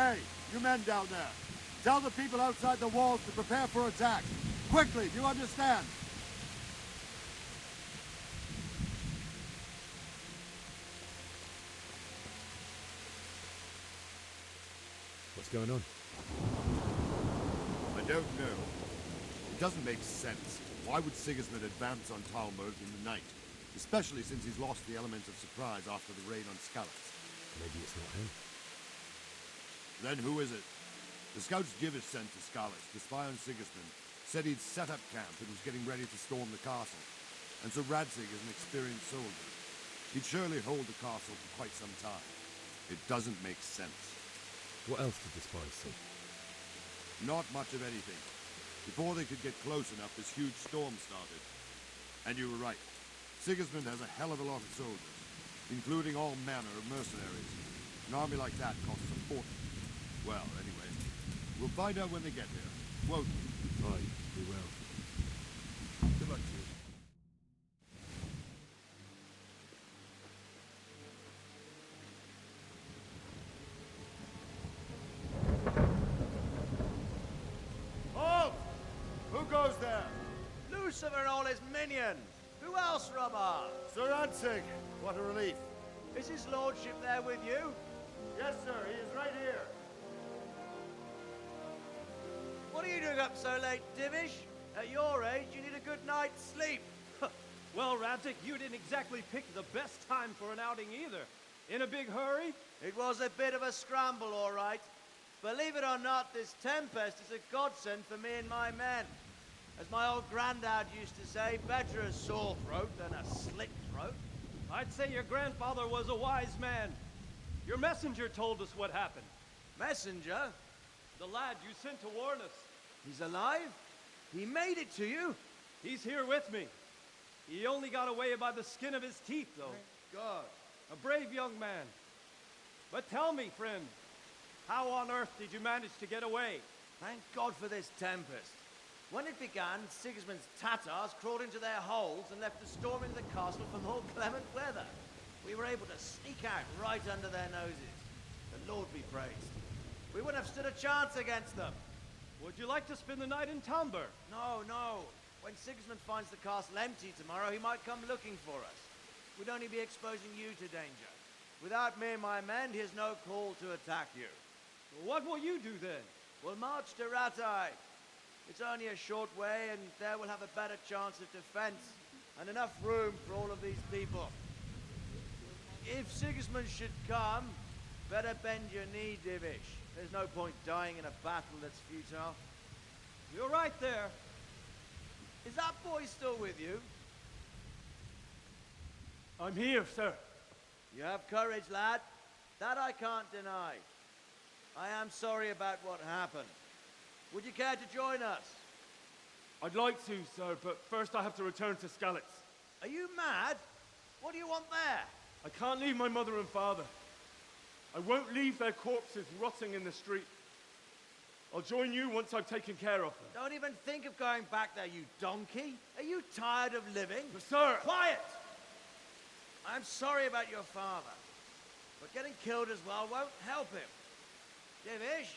Hey, you men down there. Tell the people outside the walls to prepare for attack. Quickly, do you understand? What's going on? I don't know. It doesn't make sense. Why would Sigismund advance on Talmberg in the night? Especially since he's lost the element of surprise after the raid on Skalitz. Maybe it's not him. Then who is it? The scouts Givish sent to Skalitz to spy on Sigismund said he'd set up camp and was getting ready to storm the castle. And so Radzig is an experienced soldier. He'd surely hold the castle for quite some time. It doesn't make sense. What else did the spies see? Not much of anything. Before they could get close enough, this huge storm started. And you were right. Sigismund has a hell of a lot of soldiers, including all manner of mercenaries. An army like that costs a fortune. Well, anyway, we'll find out when they get here, won't we? Aye, we will. Good luck to you. Halt! Who goes there? Lucifer and all his minions! Who else, Robber? Sir Radzig! What a relief. Is his lordship there with you? Yes, sir. He is right here. What are you doing up so late, Divish? At your age, you need a good night's sleep. Well, Radzig, you didn't exactly pick the best time for an outing either. In a big hurry? It was a bit of a scramble, all right. Believe it or not, this tempest is a godsend for me and my men. As my old granddad used to say, better a sore throat than a slit throat. I'd say your grandfather was a wise man. Your messenger told us what happened. Messenger? The lad you sent to warn us. He's alive? He made it to you? He's here with me. He only got away by the skin of his teeth, though. Thank God. A brave young man. But tell me, friend, how on earth did you manage to get away? Thank God for this tempest. When it began, Sigismund's Tatars crawled into their holes and left us storming the castle for more clement weather. We were able to sneak out right under their noses. The Lord be praised. We wouldn't have stood a chance against them. Would you like to spend the night in Talmberg? No, no. When Sigismund finds the castle empty tomorrow, he might come looking for us. We'd only be exposing you to danger. Without me and my men, he has no call to attack you. What will you do then? We'll march to Ratai. It's only a short way, and there we'll have a better chance of defense, and enough room for all of these people. If Sigismund should come, better bend your knee, Divish. There's no point dying in a battle that's futile. You're right there. Is that boy still with you? I'm here, sir. You have courage, lad. That I can't deny. I am sorry about what happened. Would you care to join us? I'd like to, sir, but first I have to return to Skalitz. Are you mad? What do you want there? I can't leave my mother and father. I won't leave their corpses rotting in the street. I'll join you once I've taken care of them. Don't even think of going back there, you donkey. Are you tired of living? But sir! Quiet! I'm sorry about your father, but getting killed as well won't help him. Divish,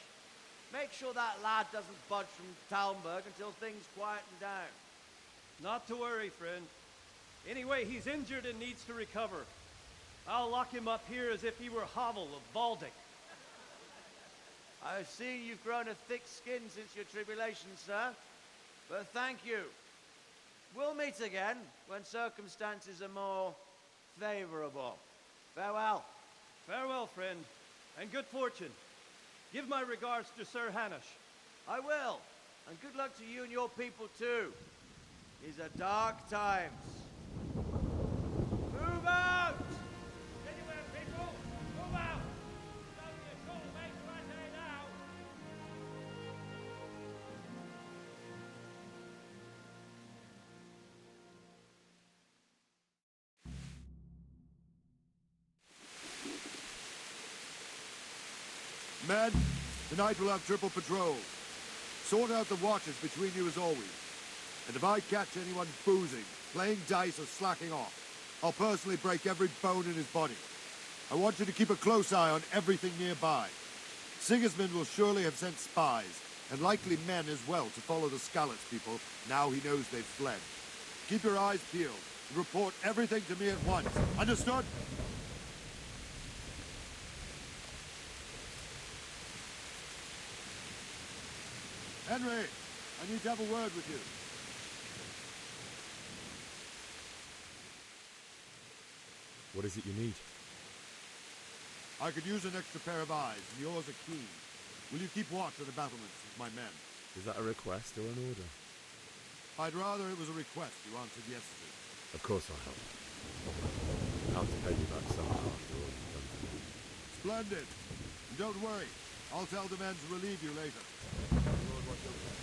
make sure that lad doesn't budge from Talmberg until things quieten down. Not to worry, friend. Anyway, he's injured and needs to recover. I'll lock him up here as if he were Havel of Baldic. I've seen you've grown a thick skin since your tribulation, sir. But thank you. We'll meet again when circumstances are more favorable. Farewell. Farewell, friend, and good fortune. Give my regards to Sir Hanush. I will. And good luck to you and your people, too. These are dark times. Move out! Anywhere, people! Move out! Don't be a cold mate right there now! Men, tonight we'll have triple patrol. Sort out the watches between you as always. And if I catch anyone boozing, playing dice or slacking off, I'll personally break every bone in his body. I want you to keep a close eye on everything nearby. Sigismund will surely have sent spies, and likely men as well, to follow the Skalitz people now he knows they've fled. Keep your eyes peeled, and report everything to me at once. Understood? Henry, I need to have a word with you. What is it you need? I could use an extra pair of eyes, and yours are keen. Will you keep watch of the battlements with my men? Is that a request or an order? I'd rather it was a request you answered yes to. Of course I'll help. I'll have to pay you back somehow after all you've done for me. Splendid. And don't worry, I'll tell the men to relieve you later. Lord, watch over you.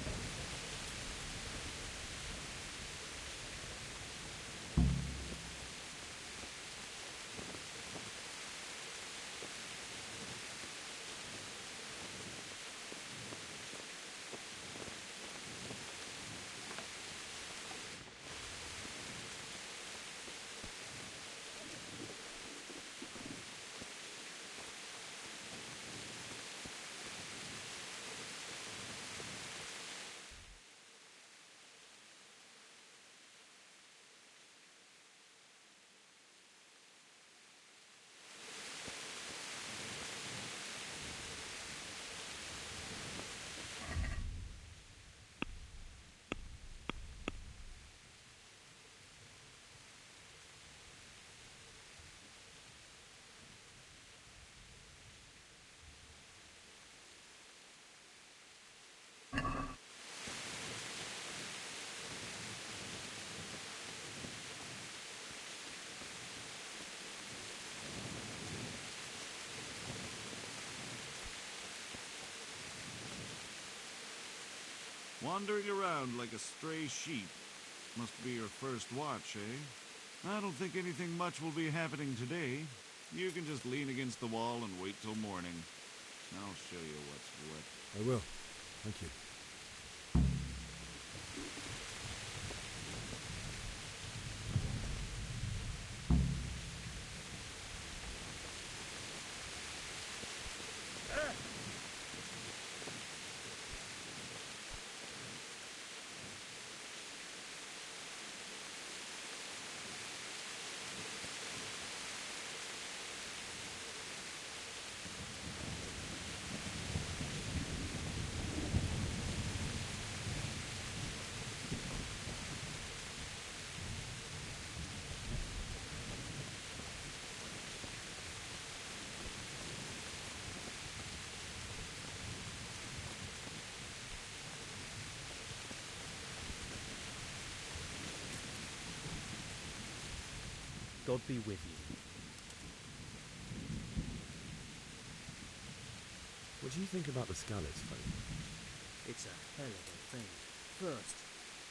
Wandering around like a stray sheep. Must be your first watch, eh? I don't think anything much will be happening today. You can just lean against the wall and wait till morning. I'll show you what's what. I will. Thank you. God be with you. What do you think about the Skalitz folk? It's a hell of a thing. First,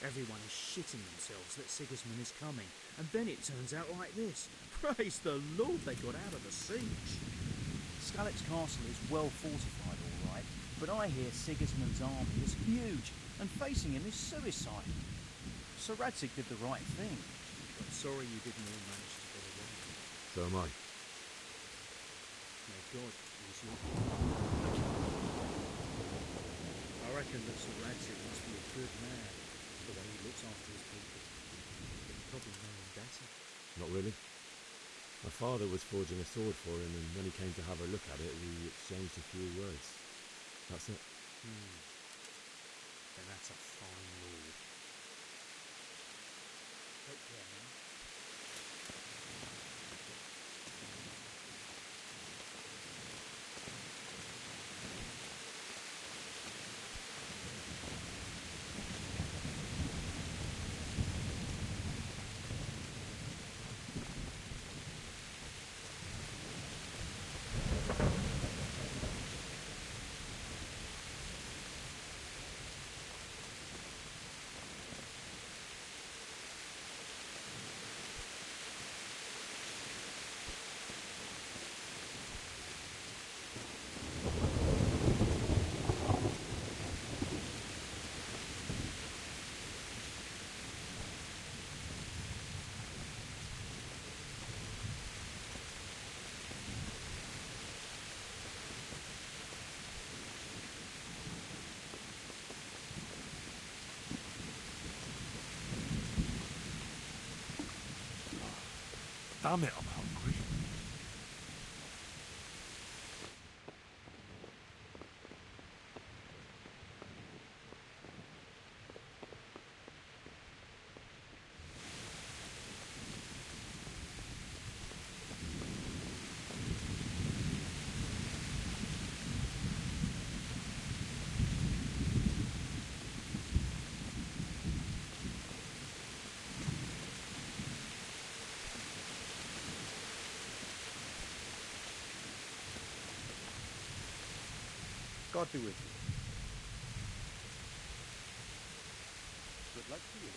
everyone is shitting themselves that Sigismund is coming, and then it turns out like this. Praise the Lord they got out of the siege. Skalitz Castle is well fortified, all right, but I hear Sigismund's army is huge, and facing him is suicide. Sir Radzig did the right thing. I'm sorry you didn't all manage to get away. So am I. May God use your I reckon that Sir Radzig must be a good man, the way he looks after his people. But you probably know him better. Not really. My father was forging a sword for him, and when he came to have a look at it, we exchanged a few words. That's it. Then that's a fine lord. Take care, man. Damn it, I'm hungry. God be with you. Good luck to you.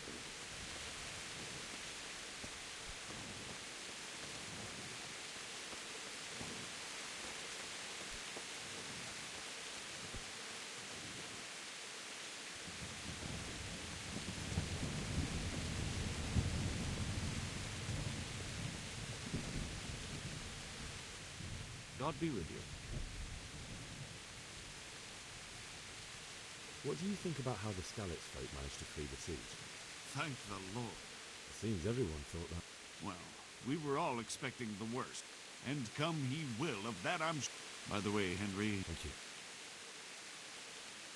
God be with you. What do you think about how the Skalitz folk managed to flee the siege? Thank the Lord. It seems everyone thought that. Well, we were all expecting the worst. And come he will, of that I'm By the way, Henry... Thank you.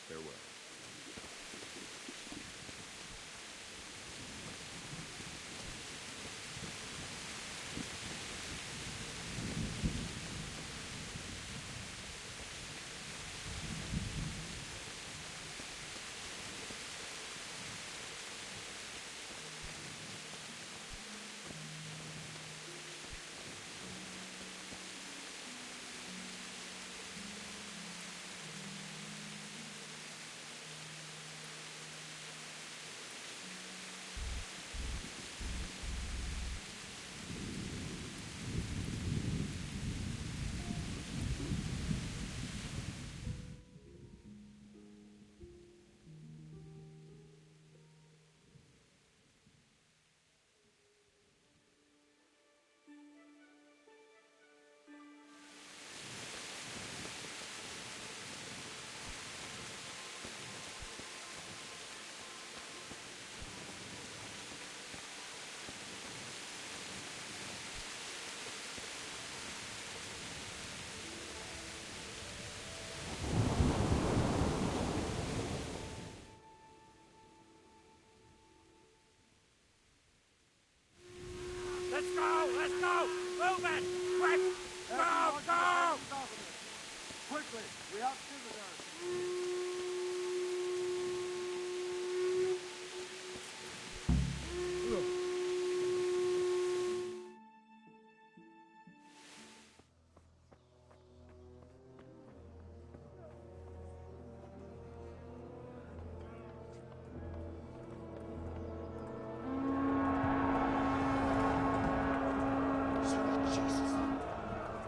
Farewell. Let's go! Let's go! Move it! Quick! Go! Go! Quickly, we have visitors. Sweet Jesus!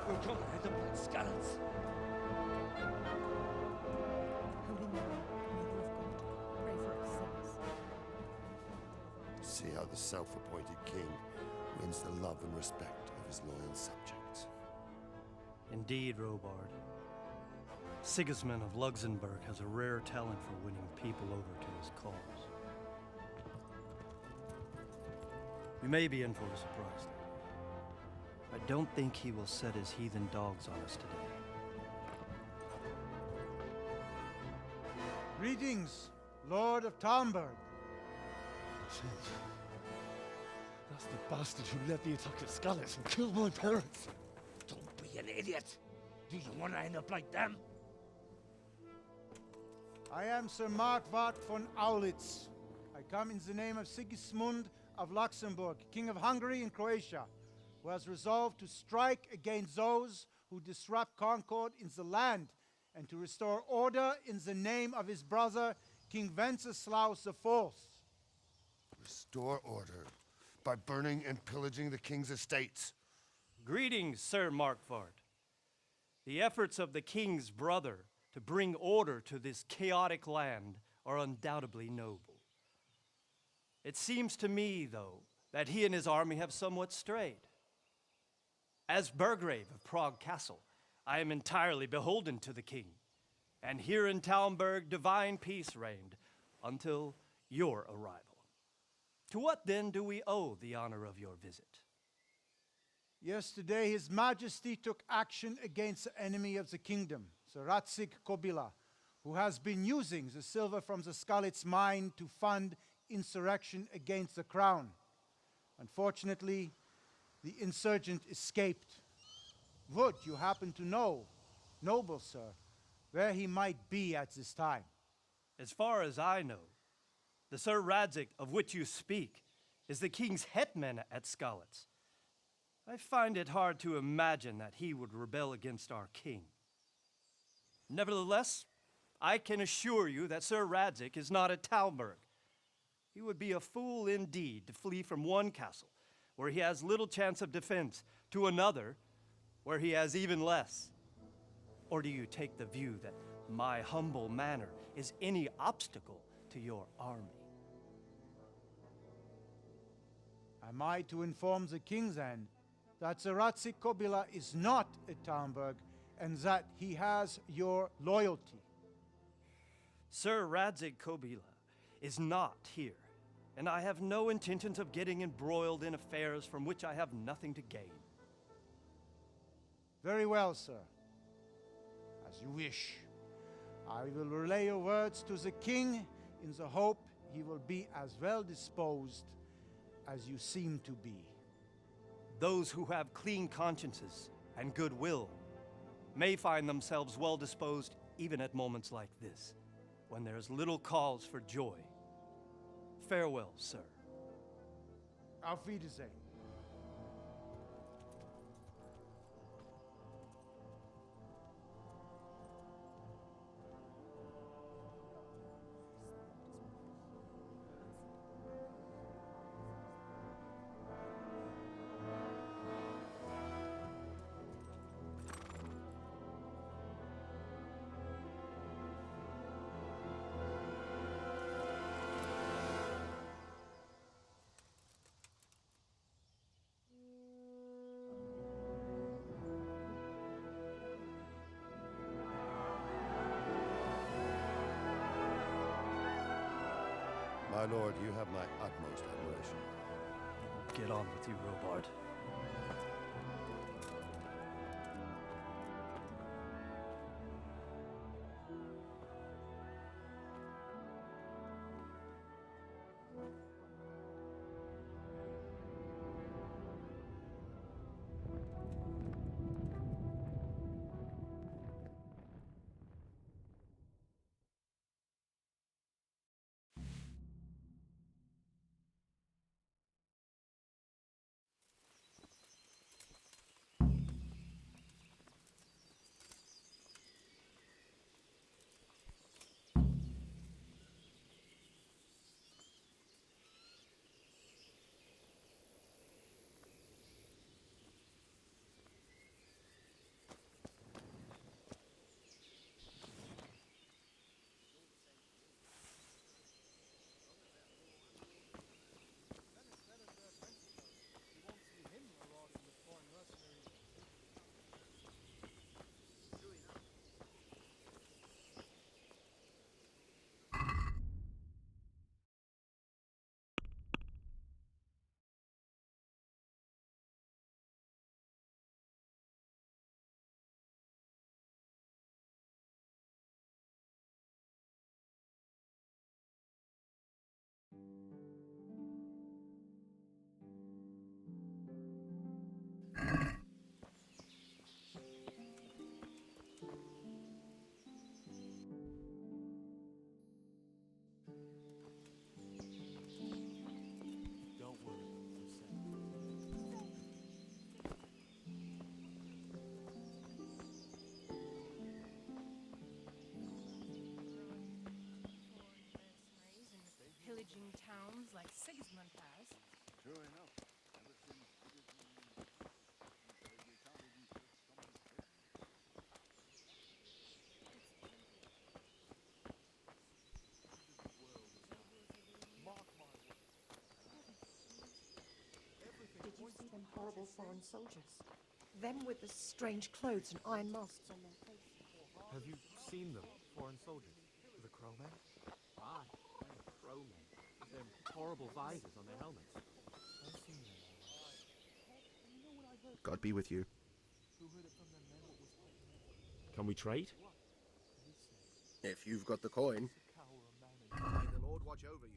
We're gonna end up like skeletons. Holy Mary, Mother of God, pray for us sinners. See how the self-appointed king wins the love and respect of his loyal subjects. Indeed, Robard. Sigismund of Luxembourg has a rare talent for winning people over to his cause. We may be in for a surprise, though. I don't think he will set his heathen dogs on us today. Greetings, Lord of Talmberg. That's the bastard who led the attack at Skalitz and killed my parents. Don't be an idiot. Do you want to end up like them? I am Sir Markwart von Aulitz. I come in the name of Sigismund of Luxembourg, King of Hungary and Croatia, who has resolved to strike against those who disrupt concord in the land and to restore order in the name of his brother, King Wenceslaus IV. Restore order by burning and pillaging the king's estates. Greetings, Sir Markwart. The efforts of the king's brother to bring order to this chaotic land are undoubtedly noble. It seems to me, though, that he and his army have somewhat strayed. As Burgrave of Prague Castle, I am entirely beholden to the king, and here in Talmberg divine peace reigned until your arrival. To what then do we owe the honor of your visit? Yesterday, His Majesty took action against the enemy of the kingdom, Sir Ratzik Kobila, who has been using the silver from the Skalitz mine to fund insurrection against the crown. Unfortunately, the insurgent escaped. Would you happen to know, noble sir, where he might be at this time? As far as I know, the Sir Radzik of which you speak is the king's hetman at Skalitz. I find it hard to imagine that he would rebel against our king. Nevertheless, I can assure you that Sir Radzik is not at Talmberg. He would be a fool indeed to flee from one castle, where he has little chance of defense, to another, where he has even less. Or do you take the view that my humble manner is any obstacle to your army? Am I to inform the king then that Sir Ratzik Kobila is not at Talmberg and that he has your loyalty? Sir Radzik Kobila is not here, and I have no intentions of getting embroiled in affairs from which I have nothing to gain. Very well, sir. As you wish. I will relay your words to the king in the hope he will be as well disposed as you seem to be. Those who have clean consciences and goodwill may find themselves well disposed even at moments like this, when there is little cause for joy. Farewell, sir. Auf Wiedersehen. My lord, you have my utmost admiration. Get on with you, Robard. Pillaging towns like Sigismund has. True enough. Did you see them horrible foreign soldiers? Them with the strange clothes and iron masks on their faces. Have you seen them, foreign soldiers? The crowmen? Aye, the crowmen. With them horrible visors on their helmets. I've seen them all right. You know what I heard God be with you. Can we trade? If you've got the coin. May the Lord watch over you.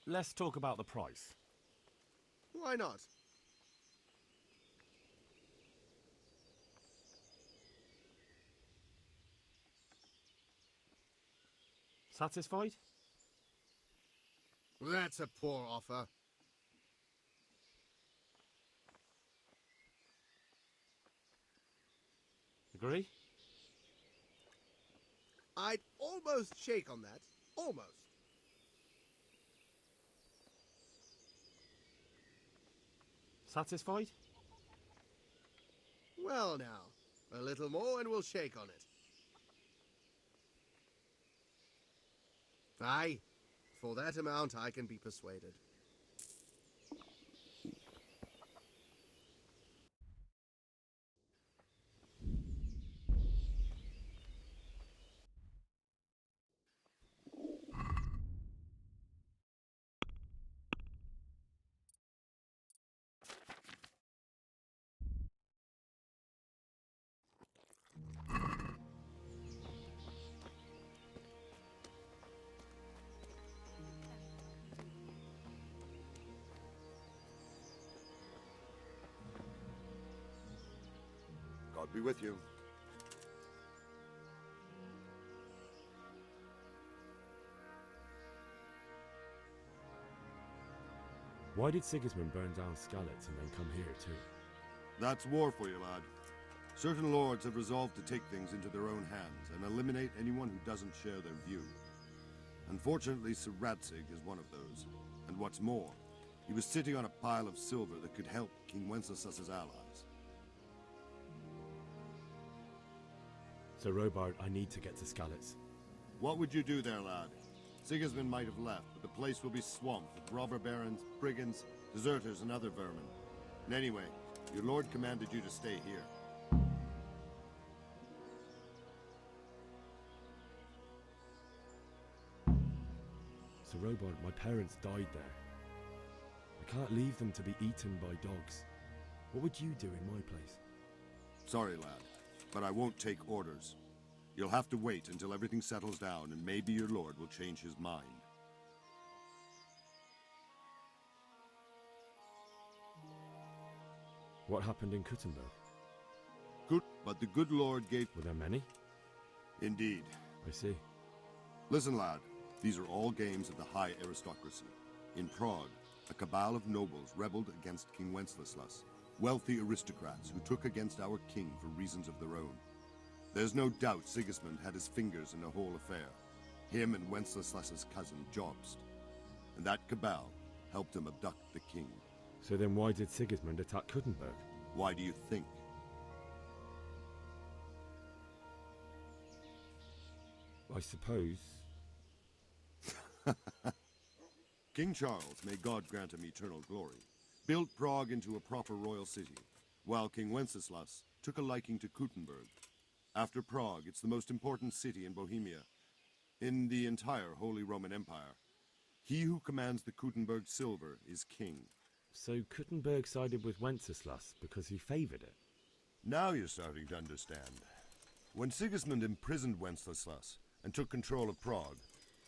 Let's talk about the price. Why not? Satisfied? That's a poor offer. Agree? I'd almost shake on that. Almost. Satisfied? Well now, a little more and we'll shake on it. Aye, for that amount I can be persuaded. God be with you. Why did Sigismund burn down Skalitz and then come here too? That's war for you, lad. Certain lords have resolved to take things into their own hands and eliminate anyone who doesn't share their view. Unfortunately, Sir Radzig is one of those. And what's more, he was sitting on a pile of silver that could help King Wenceslas's allies. Sir Robard, I need to get to Skalitz. What would you do there, lad? Sigismund might have left, but the place will be swamped with robber barons, brigands, deserters, and other vermin. And anyway, your lord commanded you to stay here. Sir Robard, my parents died there. I can't leave them to be eaten by dogs. What would you do in my place? Sorry, lad, but I won't take orders. You'll have to wait until everything settles down, and maybe your lord will change his mind. What happened in Kuttenberg? Good, but the good lord gave... Were there many? Indeed. I see. Listen, lad, these are all games of the high aristocracy. In Prague, a cabal of nobles rebelled against King Wenceslas, wealthy aristocrats who took against our king for reasons of their own. There's no doubt Sigismund had his fingers in the whole affair. Him and Wenceslas's cousin, Jobst. And that cabal helped him abduct the king. So then why did Sigismund attack Kuttenberg? Why do you think? I suppose... King Charles, may God grant him eternal glory, built Prague into a proper royal city, while King Wenceslas took a liking to Kuttenberg. After Prague, it's the most important city in Bohemia, in the entire Holy Roman Empire. He who commands the Kuttenberg silver is king. So Kuttenberg sided with Wenceslas because he favoured it? Now you're starting to understand. When Sigismund imprisoned Wenceslas and took control of Prague,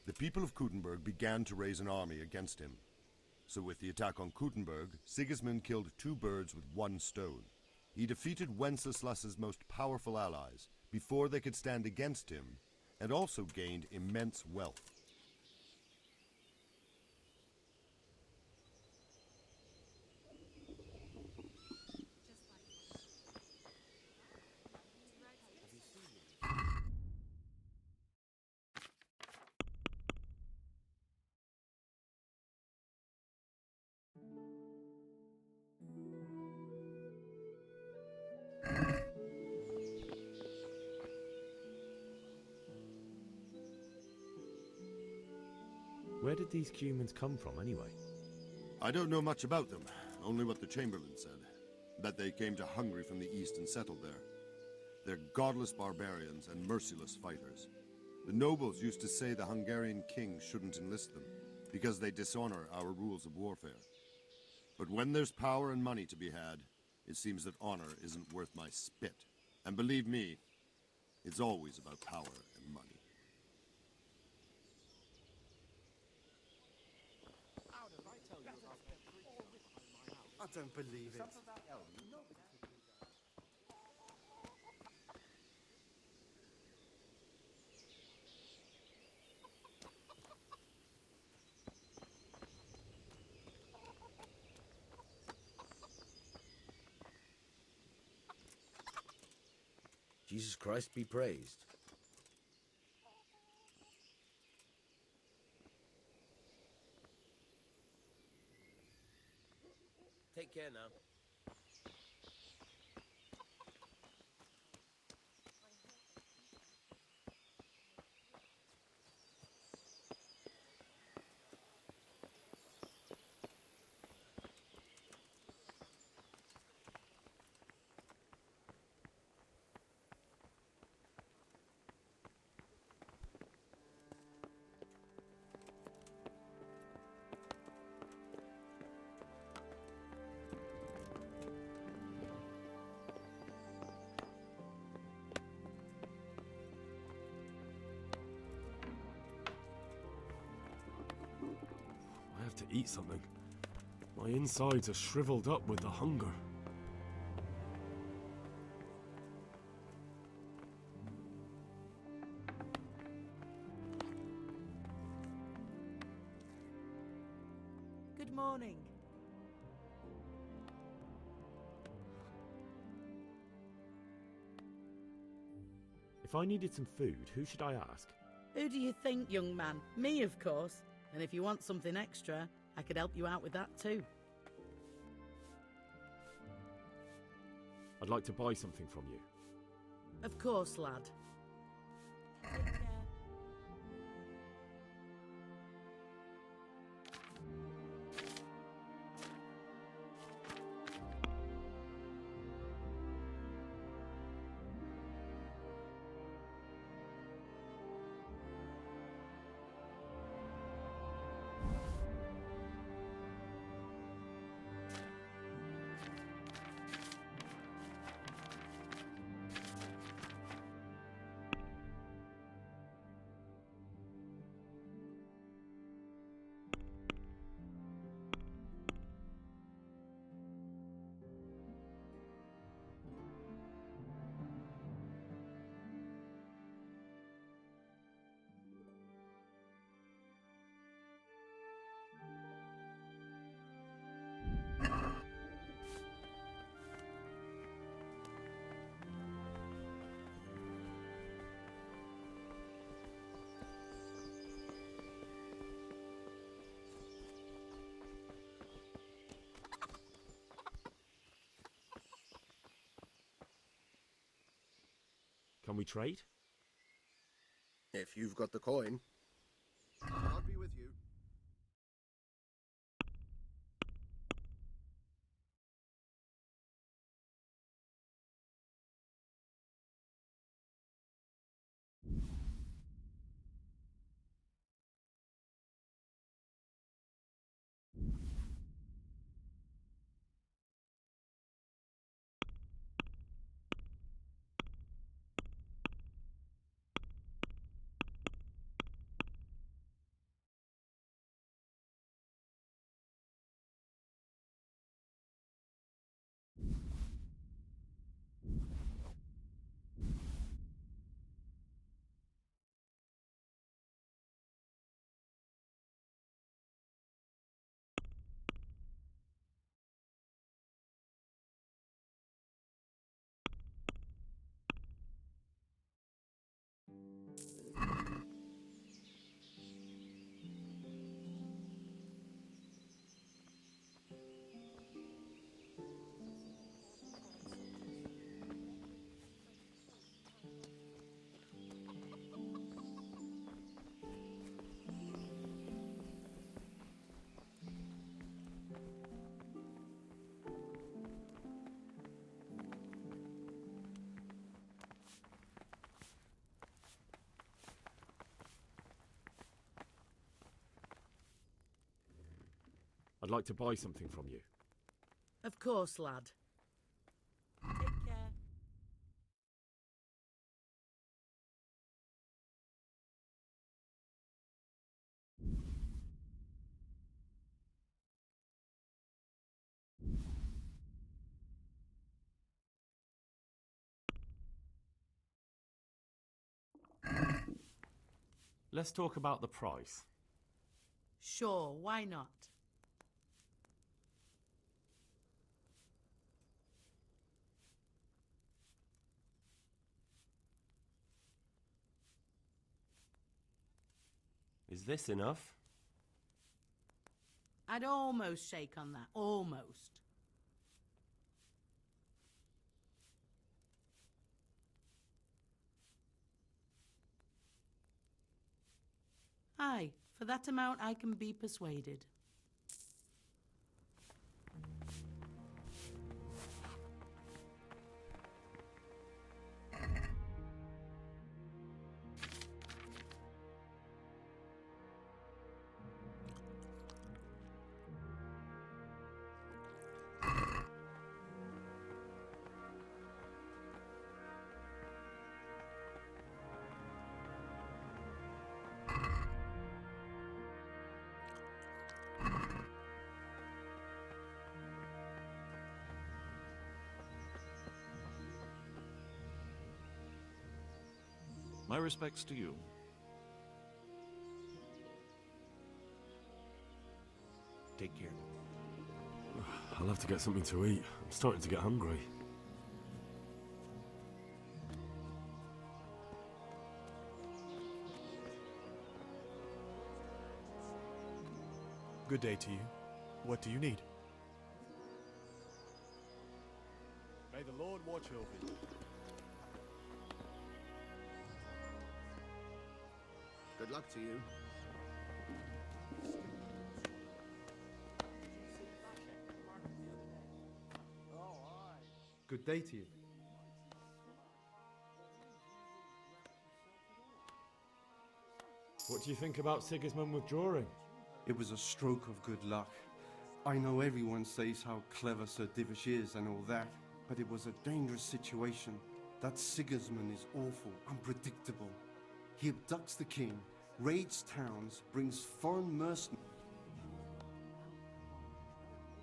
the people of Kuttenberg began to raise an army against him. So with the attack on Kuttenberg, Sigismund killed two birds with one stone. He defeated Wenceslas's most powerful allies before they could stand against him, and also gained immense wealth. Where did these humans come from, anyway? I don't know much about them, only what the Chamberlain said. That they came to Hungary from the east and settled there. They're godless barbarians and merciless fighters. The nobles used to say the Hungarian king shouldn't enlist them, because they dishonor our rules of warfare. But when there's power and money to be had, it seems that honor isn't worth my spit. And believe me, it's always about power and money. I don't believe it. Jesus Christ be praised. Take care now. I have to eat something. My insides are shriveled up with the hunger. Good morning. If I needed some food, who should I ask? Who do you think, young man? Me, of course. And if you want something extra, I could help you out with that too. I'd like to buy something from you. Of course, lad. Can we trade? If you've got the coin. God be with you. I'd like to buy something from you. Of course, lad. Take care. Let's talk about the price. Sure, why not? Is this enough? I'd almost shake on that. Almost. Aye, for that amount I can be persuaded. My respects to you. Take care. I'll have to get something to eat. I'm starting to get hungry. Good day to you. What do you need? May the Lord watch over you. Good luck to you. Good day to you. What do you think about Sigismund withdrawing? It was a stroke of good luck. I know everyone says how clever Sir Divish is and all that, but it was a dangerous situation. That Sigismund is awful, unpredictable. He abducts the king, raids towns, brings foreign mercenaries.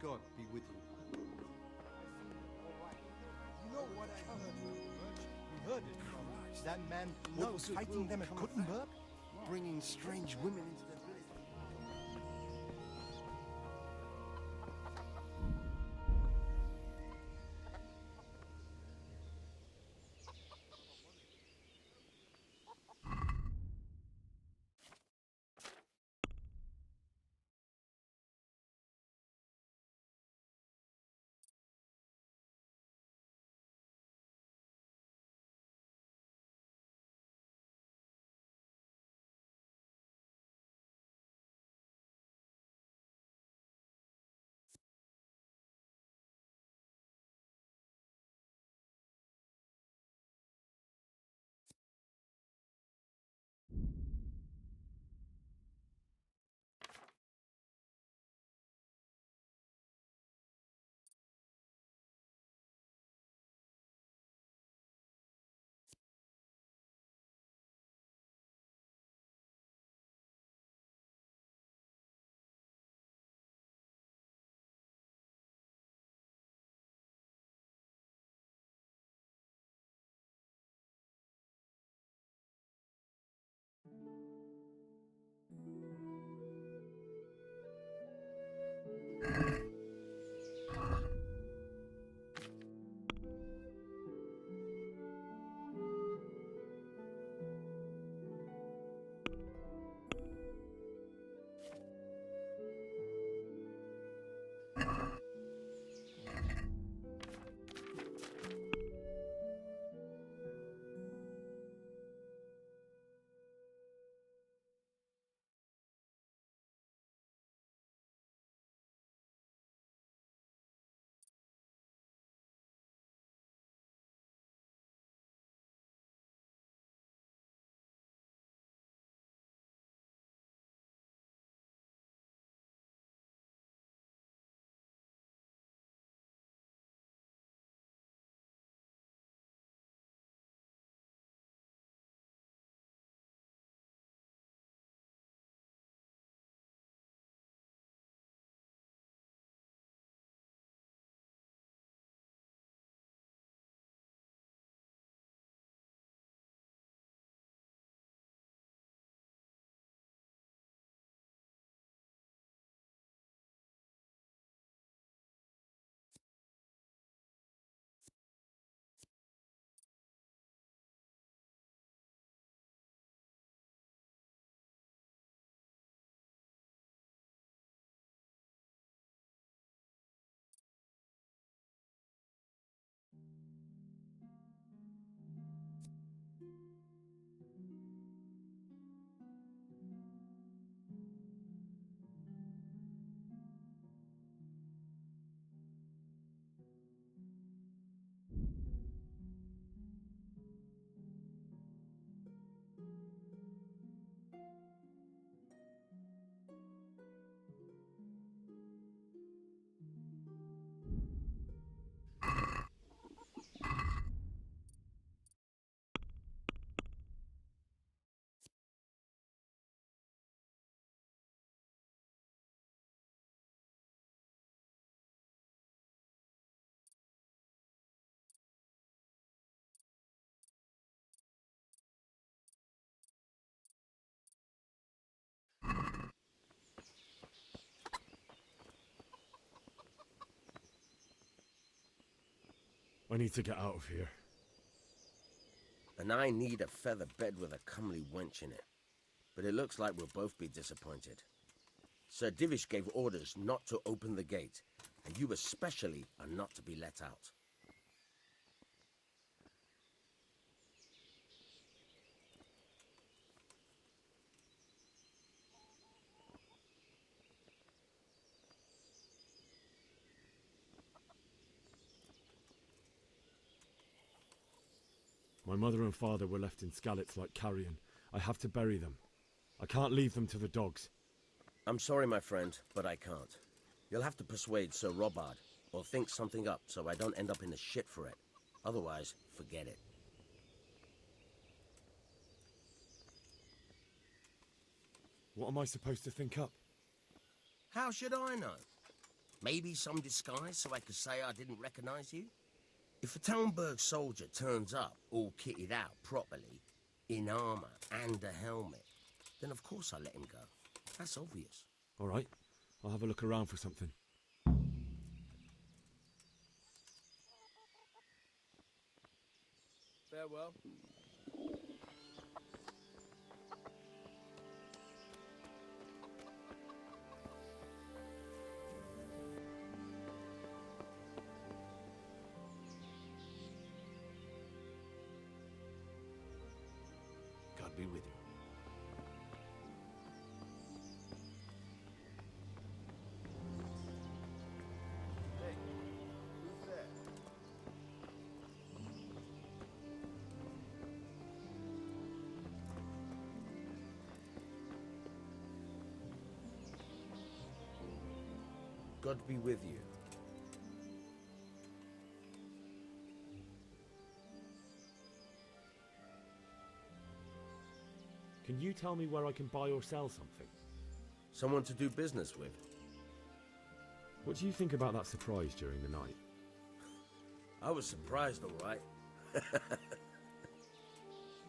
God be with you. You know what I heard? We heard it from that man what was fighting them at Kuttenberg? Bringing strange women into I need to get out of here. And I need a feather bed with a comely wench in it. But it looks like we'll both be disappointed. Sir Divish gave orders not to open the gate, and you especially are not to be let out. My mother and father were left in Skalitz like carrion. I have to bury them. I can't leave them to the dogs. I'm sorry, my friend, but I can't. You'll have to persuade Sir Robard, or think something up so I don't end up in the shit for it. Otherwise, forget it. What am I supposed to think up? How should I know? Maybe some disguise so I could say I didn't recognize you? If a Talmberg soldier turns up all kitted out properly, in armor and a helmet, then of course I let him go. That's obvious. All right, I'll have a look around for something. Farewell. God be with you. Hey, who's there? God be with you. Can you tell me where I can buy or sell something? Someone to do business with. What do you think about that surprise during the night? I was surprised, all right.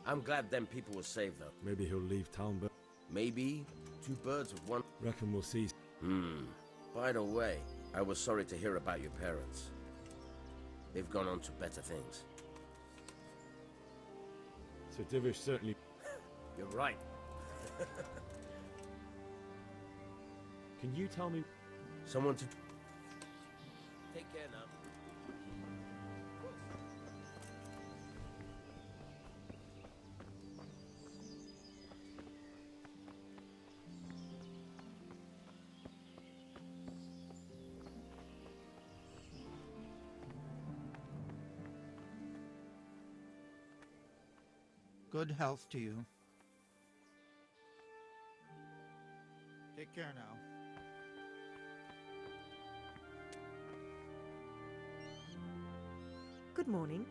I'm glad them people were saved, though. Maybe he'll leave town, but... Maybe two birds with one... Reckon we'll see. By the way, I was sorry to hear about your parents. They've gone on to better things. Sir Divish certainly... You're right. Can you tell me... Someone to... Take care now. Good health to you. Take care now. Good morning.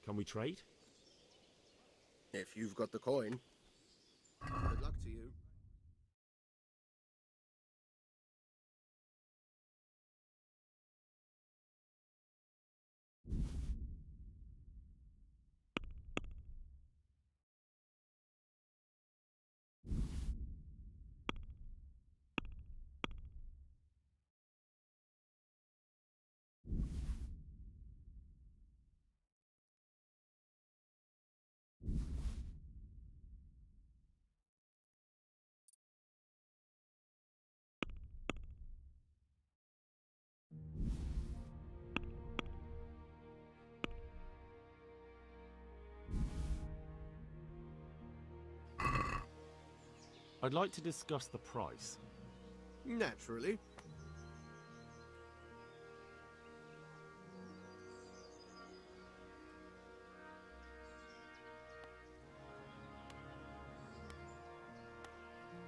Can we trade? If you've got the coin. Good luck to you. I'd like to discuss the price. Naturally.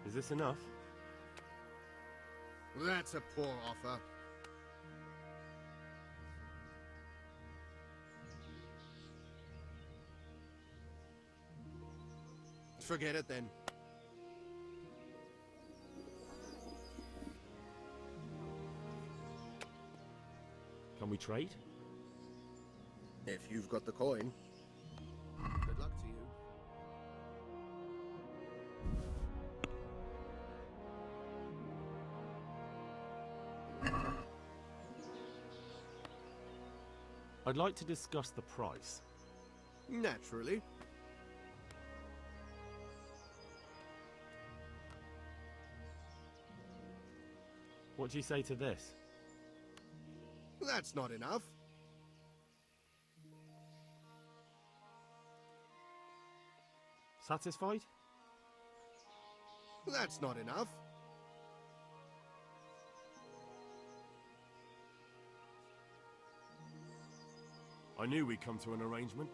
Is this enough? That's a poor offer. Forget it then. Can we trade? If you've got the coin. Good luck to you. I'd like to discuss the price. Naturally. What do you say to this? That's not enough. Satisfied? That's not enough. I knew we'd come to an arrangement.